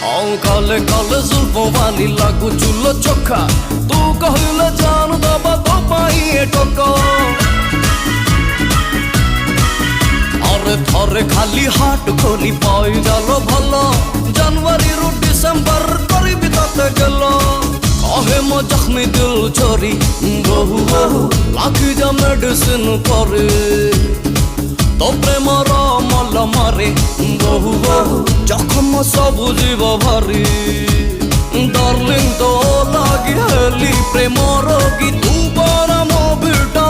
काले काले जुल्फों वाली लागू चुल्लो चोखा तू कहले जान दबा तो पाइए टोको अरे थरे खाली हाट खोली पाई जालो भलो जनवरी रु डिसेम्बर करी बिताते गेलो कहे मो जख्मी दिल चोरी बहु बहु लाखी जा मेडिसिन करे तो प्रेमर मल मारे बहु बहु जखम सब जीव भारी डार्लिंग तो लगी हेली प्रेम रोगी तू बड़ा मो बेटा